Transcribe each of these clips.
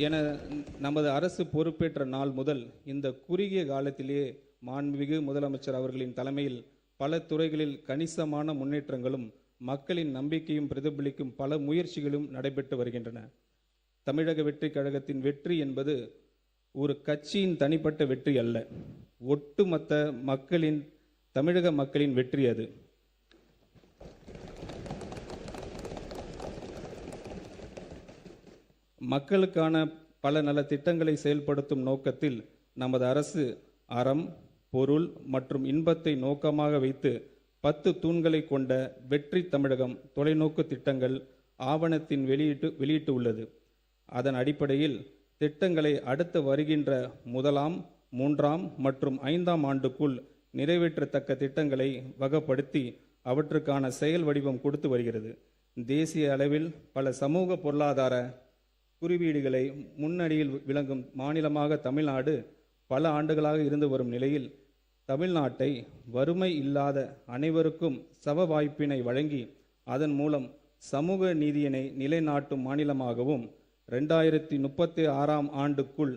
என நமது அரசு பொறுப்பேற்ற நாள் முதல் இந்த குறுகிய காலத்திலேயே மாண்புமிகு முதலமைச்சர் அவர்களின் தலைமையில் பல துறைகளில் கணிசமான முன்னேற்றங்களும் மக்களின் நம்பிக்கையும் பிரதிபலிக்கும் பல முயற்சிகளும் நடைபெற்று வருகின்றன. தமிழக வெற்றி கழகத்தின் வெற்றி என்பது ஒரு கட்சியின் தனிப்பட்ட வெற்றி அல்ல, ஒட்டுமொத்த தமிழக மக்களின் வெற்றி அது. மக்களுக்கான பல நல திட்டங்களை செயல்படுத்தும் நோக்கத்தில் நமது அரசு அறம், பொருள் மற்றும் இன்பத்தை நோக்கமாக வைத்து 10 தூண்களை கொண்ட வெற்றி தமிழகம் தொலைநோக்கு திட்டங்கள் ஆவணத்தின் வெளியிட்டு உள்ளது. அதன் அடிப்படையில் திட்டங்களை அடுத்து வருகின்ற 1ஆம், 3ஆம் மற்றும் 5ஆம் ஆண்டுக்குள் நிறைவேற்றத்தக்க திட்டங்களை வகைப்படுத்தி அவற்றுக்கான செயல் வடிவம் கொடுத்து வருகிறது. தேசிய அளவில் பல சமூக பொருளாதார குறியீடுகளை முன்னணியில் விளங்கும் மாநிலமாக தமிழ்நாடு பல ஆண்டுகளாக இருந்து வரும் நிலையில் தமிழ்நாட்டை வறுமை இல்லாத அனைவருக்கும் சம வாய்ப்பினை வழங்கி அதன் மூலம் சமூக நீதியினை நிலைநாட்டும் மாநிலமாகவும் 2036ஆம் ஆண்டுக்குள்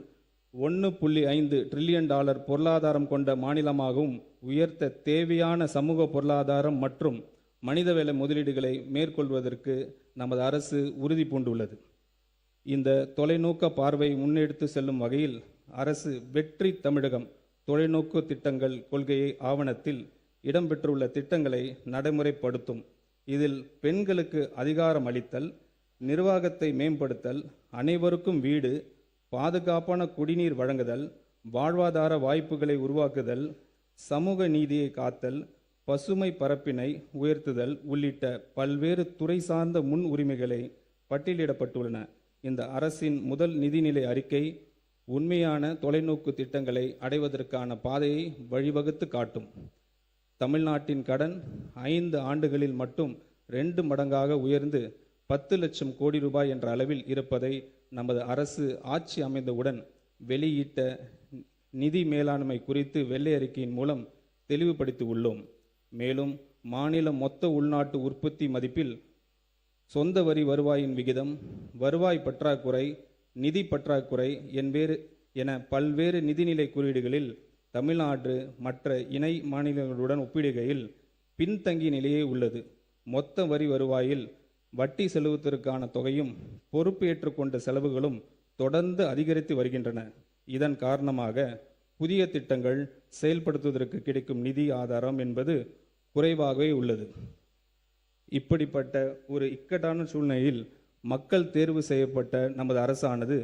$1.5 டிரில்லியன் பொருளாதாரம் கொண்ட மாநிலமாகவும் உயர்த்த தேவையான சமூக பொருளாதாரம் மற்றும் மனிதவள முதலீடுகளை மேற்கொள்வதற்கு நமது அரசு உறுதி பூண்டுள்ளது. இந்த தொலைநோக்க பார்வை முன்னெடுத்து செல்லும் வகையில் அரசு வெற்றி தமிழகம் தொலைநோக்கு திட்டங்கள் கொள்கையை ஆவணத்தில் இடம்பெற்றுள்ள திட்டங்களை நடைமுறைப்படுத்தும். இதில் பெண்களுக்கு அதிகாரம் அளித்தல், நிர்வாகத்தை மேம்படுத்தல், அனைவருக்கும் வீடு, பாதுகாப்பான குடிநீர் வழங்குதல், வாழ்வாதார வாய்ப்புகளை உருவாக்குதல், சமூக நீதியை காத்தல், பசுமை பரப்பினை உயர்த்துதல் உள்ளிட்ட பல்வேறு துறை சார்ந்த முன் உரிமைகளை பட்டியலிடப்பட்டுள்ளன. இந்த அரசின் முதல் நிதிநிலை அறிக்கை உண்மையான தொலைநோக்கு திட்டங்களை அடைவதற்கான பாதையை வழிவகுத்து காட்டும். தமிழ்நாட்டின் கடன் 5 ஆண்டுகளில் மட்டும் 2 மடங்காக உயர்ந்து 10 லட்சம் கோடி ரூபாய் என்ற அளவில் இருப்பதை நமது அரசு ஆட்சி அமைந்தவுடன் வெளியிட்ட நிதி மேலாண்மை குறித்து வெள்ளை அறிக்கையின் மூலம் தெளிவுபடுத்தி உள்ளோம். மேலும் மாநில மொத்த உள்நாட்டு உற்பத்தி மதிப்பில் சொந்த வரி வருவாயின் விகிதம், வருவாய் பற்றாக்குறை, நிதி பற்றாக்குறை என பல்வேறு நிதிநிலை குறியீடுகளில் தமிழ்நாடு மற்ற இணை மாநிலங்களுடன் ஒப்பிடுகையில் பின்தங்கிய நிலையே உள்ளது. மொத்த வரி வருவாயில் வட்டி செலுத்துவதற்கான தொகையும் பொறுப்பு ஏற்றுக்கொண்ட செலவுகளும் தொடர்ந்து அதிகரித்து வருகின்றன. இதன் காரணமாக புதிய திட்டங்கள் செயல்படுத்துவதற்கு கிடைக்கும் நிதி ஆதாரம் என்பது குறைவாகவே உள்ளது. இப்படிப்பட்ட ஒரு இக்கட்டான சூழ்நிலையில் மக்கள் தேர்வு செய்யப்பட்ட நமது அரசானது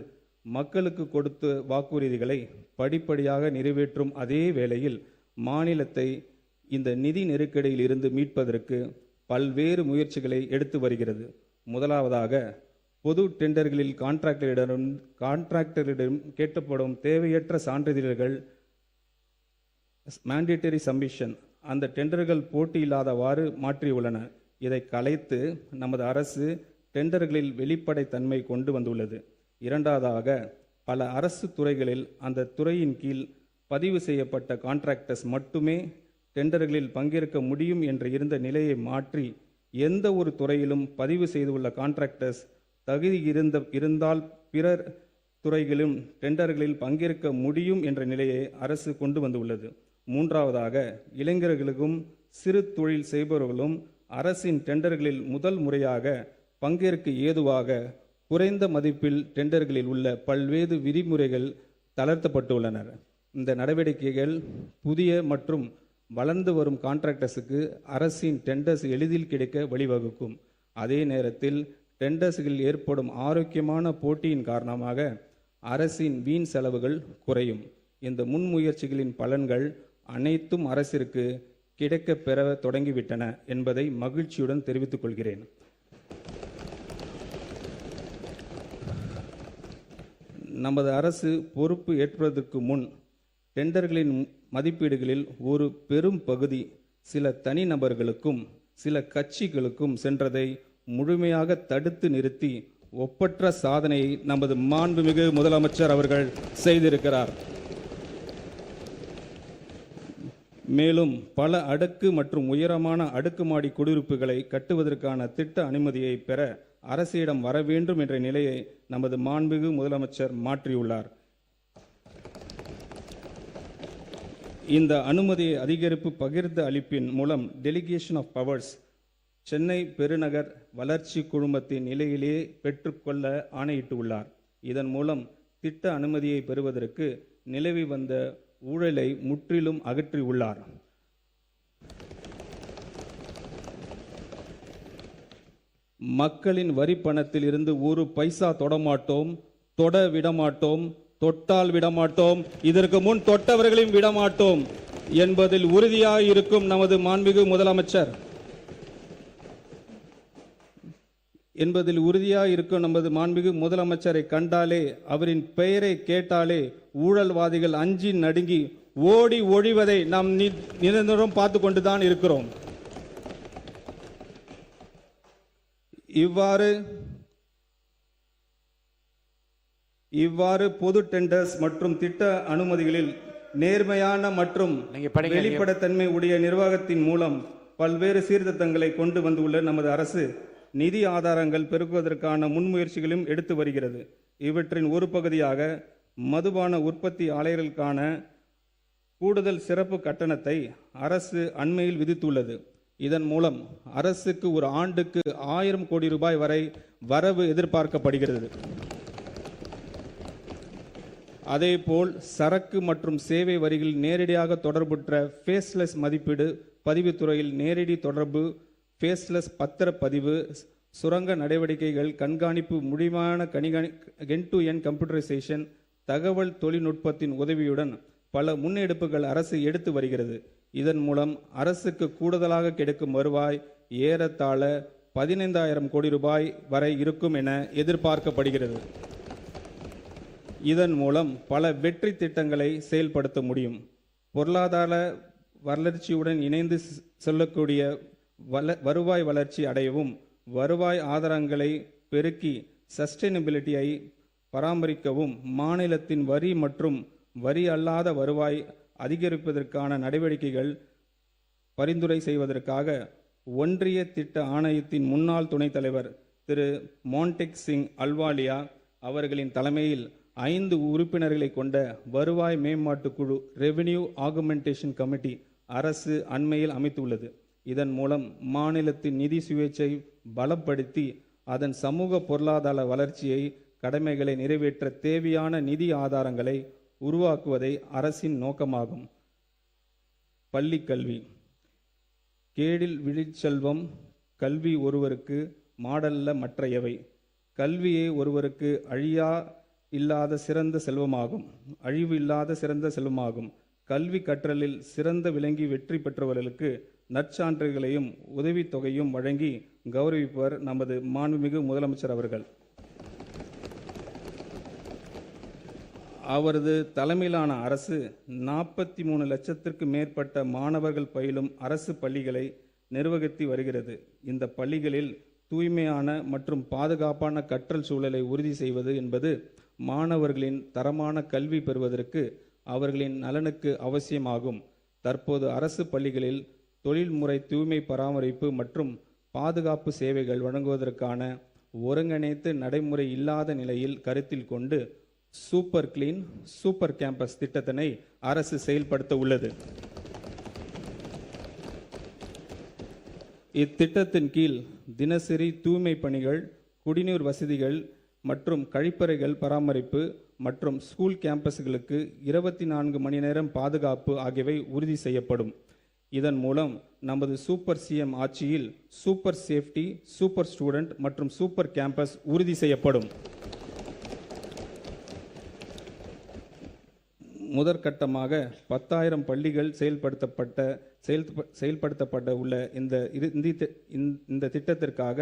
மக்களுக்கு கொடுத்த வாக்குறுதிகளை படிப்படியாக நிறைவேற்றும் அதே வேளையில் மாநிலத்தை இந்த நிதி நெருக்கடியில் இருந்து மீட்பதற்கு பல்வேறு முயற்சிகளை எடுத்து வருகிறது. முதலாவதாக பொது டெண்டர்களில் கான்ட்ராக்டரிடம் கேட்கப்படும் தேவையற்ற சான்றிதழ்கள் மேண்டேட்டரி சப்மிஷன் அந்த டெண்டர்கள் போட்டி இல்லாதவாறு மாற்றியுள்ளன. இதை கலைத்து நமது அரசு டெண்டர்களில் வெளிப்படைத்தன்மை கொண்டு வந்துள்ளது. இரண்டாவதாக பல அரசு துறைகளில் அந்த துறையின் கீழ் பதிவு செய்யப்பட்ட கான்ட்ராக்டர்ஸ் மட்டுமே டெண்டர்களில் பங்கேற்க முடியும் என்று இருந்த நிலையை மாற்றி எந்த ஒரு துறையிலும் பதிவு செய்துள்ள கான்ட்ராக்டர்ஸ் தகுதி இருந்தால் பிறர் துறைகளிலும் டெண்டர்களில் பங்கேற்க முடியும் என்ற நிலையை அரசு கொண்டு வந்துள்ளது. மூன்றாவதாக இளைஞர்களுக்கும் சிறு தொழில் செய்பவர்களும் அரசின் டெண்டர்களில் முதல் முறையாக பங்கேற்க ஏதுவாக குறைந்த மதிப்பில் டெண்டர்களில் உள்ள பல்வேறு விதிமுறைகள் தளர்த்தப்பட்டுள்ளன. இந்த நடவடிக்கைகள் புதிய மற்றும் வளர்ந்து வரும் கான்ட்ராக்டர்ஸுக்கு அரசின் டெண்டர்ஸ் எளிதில் கிடைக்க வழிவகுக்கும். அதே நேரத்தில் டெண்டர்ஸ்களில் ஏற்படும் ஆரோக்கியமான போட்டியின் காரணமாக அரசின் வீண் செலவுகள் குறையும். இந்த முன்முயற்சிகளின் பலன்கள் அனைத்தும் அரசிற்கு கிடைக்க பெற தொடங்கிவிட்டன என்பதை மகிழ்ச்சியுடன் தெரிவித்துக் கொள்கிறேன். நமது அரசு பொறுப்பு ஏற்பதற்கு முன் டெண்டர்களின் மதிப்பீடுகளில் ஒரு பெரும் பகுதி சில தனிநபர்களுக்கும் சில கட்சிகளுக்கும் சென்றதை முழுமையாக தடுத்து நிறுத்தி ஒப்பற்ற சாதனையை நமது மாண்புமிகு முதலமைச்சர் அவர்கள் செய்திருக்கிறார். மேலும் பல அடுக்கு மற்றும் உயரமான அடுக்குமாடி குடியிருப்புகளை கட்டுவதற்கான திட்ட அனுமதியை பெற அரசிடம் வர வேண்டும் என்ற நிலையை நமது மாண்புமிகு முதலமைச்சர் மாற்றியுள்ளார். இந்த அனுமதி அதிகரிப்பு பகிர்ந்து அளிப்பின் மூலம் டெலிகேஷன் ஆஃப் பவர்ஸ் சென்னை பெருநகர் வளர்ச்சி குழுமத்தின் நிலையிலேயே பெற்றுக்கொள்ள ஆணையிட்டுள்ளார். இதன் மூலம் திட்ட அனுமதியை பெறுவதற்கு நிலவி வந்த ஊழலை முற்றிலும் அகற்றியுள்ளார். மக்களின் வரி பணத்தில் இருந்து ஒரு பைசா தொடமாட்டோம், தொட விடமாட்டோம், தொட்டால் விடமாட்டோம், இதற்கு முன் தொட்டவர்களையும் விடமாட்டோம் என்பதில் உறுதியாக இருக்கும் நமது மாண்புமிகு முதலமைச்சரை கண்டாலே, அவரின் பெயரை கேட்டாலே ஊழல்வாதிகள் அஞ்சி நடுங்கி ஓடி ஒழிவதை நாம் நிரந்தரம் பார்த்து கொண்டுதான் இருக்கிறோம். இவ்வாறு பொது டெண்டர்ஸ் மற்றும் திட்ட அனுமதிகளில் நேர்மையான மற்றும் வெளிப்படைத்தன்மை உடைய நிர்வாகத்தின் மூலம் பல்வேறு சீர்திருத்தங்களை கொண்டு வந்துள்ள நமது அரசு நிதி ஆதாரங்கள் பெருக்குவதற்கான முன்முயற்சிகளையும் எடுத்து வருகிறது. இவற்றின் ஒரு பகுதியாக மதுபான உற்பத்தி ஆலைகளுக்கான கூடுதல் சிறப்பு கட்டணத்தை அரசு அண்மையில் விதித்துள்ளது. இதன் மூலம் அரசுக்கு ஒரு ஆண்டுக்கு 1000 கோடி ரூபாய் வரை வரவு எதிர்பார்க்கப்படுகிறது. அதேபோல் சரக்கு மற்றும் சேவை வரிகளில் நேரடியாக தொடர்புற்ற ஃபேஸ்லெஸ் மதிப்பீடு, பதிவுத்துறையில் நேரடி தொடர்பு, ஃபேஸ்லெஸ் பத்திரப்பதிவு, சுரங்க நடவடிக்கைகள் கண்காணிப்பு, முடிவான எண்ட் டு எண்ட் கம்ப்யூட்டரைசேஷன், தகவல் தொழில்நுட்பத்தின் உதவியுடன் பல முன்னெடுப்புகள் அரசு எடுத்து வருகிறது. இதன் மூலம் அரசுக்கு கூடுதலாக கிடைக்கும் வருவாய் ஏறத்தாழ 15,000 கோடி ரூபாய் வரை இருக்கும் என எதிர்பார்க்கப்படுகிறது. இதன் மூலம் பல வெற்றி திட்டங்களை செயல்படுத்த முடியும். பொருளாதார வளர்ச்சியுடன் இணைந்து செல்லக்கூடிய வருவாய் வளர்ச்சி அடையவும், வருவாய் ஆதாரங்களை பெருக்கி சஸ்டைனபிலிட்டியை பராமரிக்கவும், மாநிலத்தின் வரி மற்றும் வரி அல்லாத வருவாய் அதிகரிப்பதற்கான நடவடிக்கைகள் பரிந்துரை செய்வதற்காக ஒன்றிய திட்ட ஆணையத்தின் முன்னாள் துணைத் தலைவர் திரு மான்டெக் சிங் அல்வாலியா அவர்களின் தலைமையில் 5 உறுப்பினர்களை கொண்ட வருவாய் மேம்பாட்டு குழு ரெவென்யூ ஆகுமெண்டேஷன் கமிட்டி அரசு அண்மையில் அமைத்துள்ளது. இதன் மூலம் மாநிலத்தின் நிதி சுயேட்சை பலப்படுத்தி அதன் சமூக பொருளாதார வளர்ச்சியை கடமைகளை நிறைவேற்ற தேவையான நிதி ஆதாரங்களை உருவாக்குவதை அரசின் நோக்கமாகும். பள்ளி கல்வி. கேடில் விழிச்செல்வம் கல்வி ஒருவருக்கு மாடல்ல மற்ற எவை. கல்வியே ஒருவருக்கு அழிவு இல்லாத சிறந்த செல்வமாகும். கல்வி கற்றலில் சிறந்த விளங்கி வெற்றி பெற்றவர்களுக்கு நற்சான்றுகளையும் உதவித்தொகையும் வழங்கி கௌரவிப்பவர் நமது மாண்புமிகு முதலமைச்சர் அவர்கள். அவரது தலைமையிலான அரசு 43 லட்சத்திற்கு மேற்பட்ட மாணவர்கள் பயிலும் அரசு பள்ளிகளை நிர்வகித்து வருகிறது. இந்த பள்ளிகளில் தூய்மையான மற்றும் பாதுகாப்பான கற்றல் சூழலை உறுதி செய்வது என்பது மாணவர்களின் தரமான கல்வி பெறுவதற்கு அவர்களின் நலனுக்கு அவசியமாகும். தற்போது அரசு பள்ளிகளில் தொழில்முறை தூய்மை பராமரிப்பு மற்றும் பாதுகாப்பு சேவைகள் வழங்குவதற்கான ஒருங்கிணைத்து நடைமுறை இல்லாத நிலையில் கருத்தில் கொண்டு சூப்பர் கிளீன் சூப்பர் கேம்பஸ் திட்டத்தினை அரசு செயல்படுத்த உள்ளது. இத்திட்டத்தின் கீழ் தினசரி தூய்மை பணிகள், குடிநீர் வசதிகள் மற்றும் கழிப்பறைகள் பராமரிப்பு மற்றும் ஸ்கூல் கேம்பஸ்களுக்கு 24 மணி நேரம் பாதுகாப்பு ஆகியவை உறுதி செய்யப்படும். இதன் மூலம் நமது சூப்பர் சிஎம் ஆட்சியில் சூப்பர் சேஃப்டி, சூப்பர் ஸ்டூடெண்ட் மற்றும் சூப்பர் கேம்பஸ் உறுதி செய்யப்படும். முதற்கட்டமாக 10,000 பள்ளிகள் செயல்படுத்தப்பட உள்ள இந்த திட்டத்திற்காக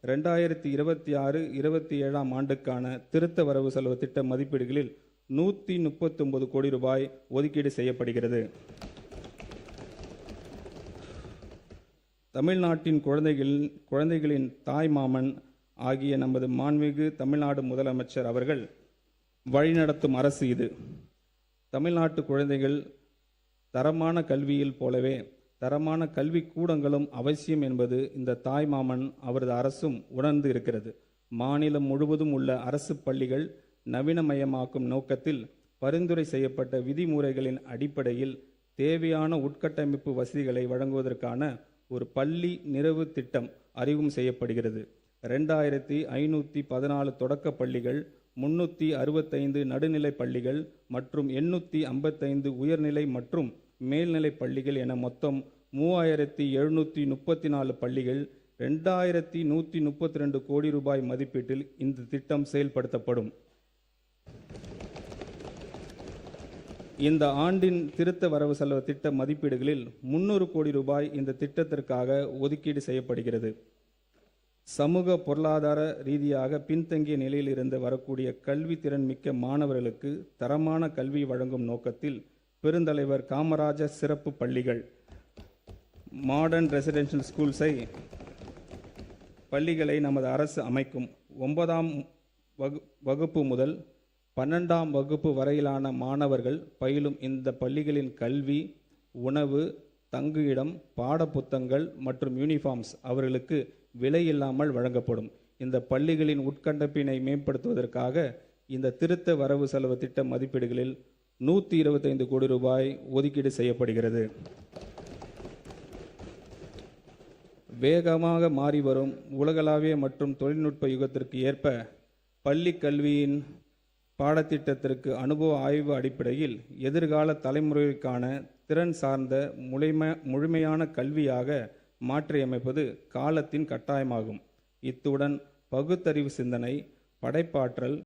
2026-27 ஆண்டுக்கான திருத்த வரவு செலவு திட்ட மதிப்பீடுகளில் 139 கோடி ரூபாய் ஒதுக்கீடு செய்யப்படுகிறது. தமிழ்நாட்டின் குழந்தைகளின் தாய் மாமன் ஆகிய நமது மாண்புமிகு தமிழ்நாடு முதலமைச்சர் அவர்கள் வழிநடத்தும் அரசு இது. தமிழ்நாட்டு குழந்தைகள் தரமான கல்வியில் போலவே தரமான கல்வி கூடங்களும் அவசியம் என்பது இந்த தாய் மாமன் அவரது அரசும் உணர்ந்து இருக்கிறது. மாநிலம் முழுவதும் உள்ள அரசு பள்ளிகள் நவீனமயமாக்கும் நோக்கத்தில் பரிந்துரை செய்யப்பட்ட விதிமுறைகளின் அடிப்படையில் தேவையான உட்கட்டமைப்பு வசதிகளை வழங்குவதற்கான ஒரு பள்ளி நிறைவு திட்டம் அறிமுகம் செய்யப்படுகிறது. 2514 தொடக்க பள்ளிகள், 365 நடுநிலை பள்ளிகள் மற்றும் 855 உயர்நிலை மற்றும் மேல்நிலை பள்ளிகள் என மொத்தம் 3734 பள்ளிகள் 2132 கோடி ரூபாய் மதிப்பீட்டில் இந்த திட்டம் செயல்படுத்தப்படும். இந்த ஆண்டின் திருத்த வரவு செலவு திட்ட மதிப்பீடுகளில் 300 கோடி ரூபாய் இந்த திட்டத்திற்காக ஒதுக்கீடு செய்யப்படுகிறது. சமூக பொருளாதார ரீதியாக பின்தங்கிய நிலையில் இருந்து வரக்கூடிய கல்வி திறன் மிக்க மாணவர்களுக்கு தரமான கல்வி வழங்கும் நோக்கத்தில் பெருந்தலைவர் காமராஜர் சிறப்பு பள்ளிகள் மாடர்ன் ரெசிடென்ஷியல் ஸ்கூல்ஸை பள்ளிகளை நமது அரசு அமைக்கும். 9ஆம் வகுப்பு முதல் 12ஆம் வகுப்பு வரையிலான மாணவர்கள் பயிலும் இந்த பள்ளிகளின் கல்வி, உணவு, தங்குயிடம், பாடப்புத்தகங்கள் மற்றும் யூனிஃபார்ம்ஸ் அவர்களுக்கு விலை இல்லாமல் வழங்கப்படும். இந்த பள்ளிகளின் உட்கட்டமைப்பினை மேம்படுத்துவதற்காக இந்த திருத்த வரவு செலவு திட்ட மதிப்பீடுகளில் 125 கோடி ரூபாய் ஒதுக்கீடு செய்யப்படுகிறது. வேகமாக மாறி வரும் உலகளாவிய மற்றும் தொழில்நுட்ப யுகத்திற்கு ஏற்ப பள்ளி கல்வியின் பாடத்திட்டத்திற்கு அனுபவ ஆய்வு அடிப்படையில் எதிர்கால தலைமுறைக்கான திறன் சார்ந்த முழுமையான கல்வியாக மாற்றியமைப்பது காலத்தின் கட்டாயமாகும். இத்துடன் பகுத்தறிவு சிந்தனை, படைப்பாற்றல்,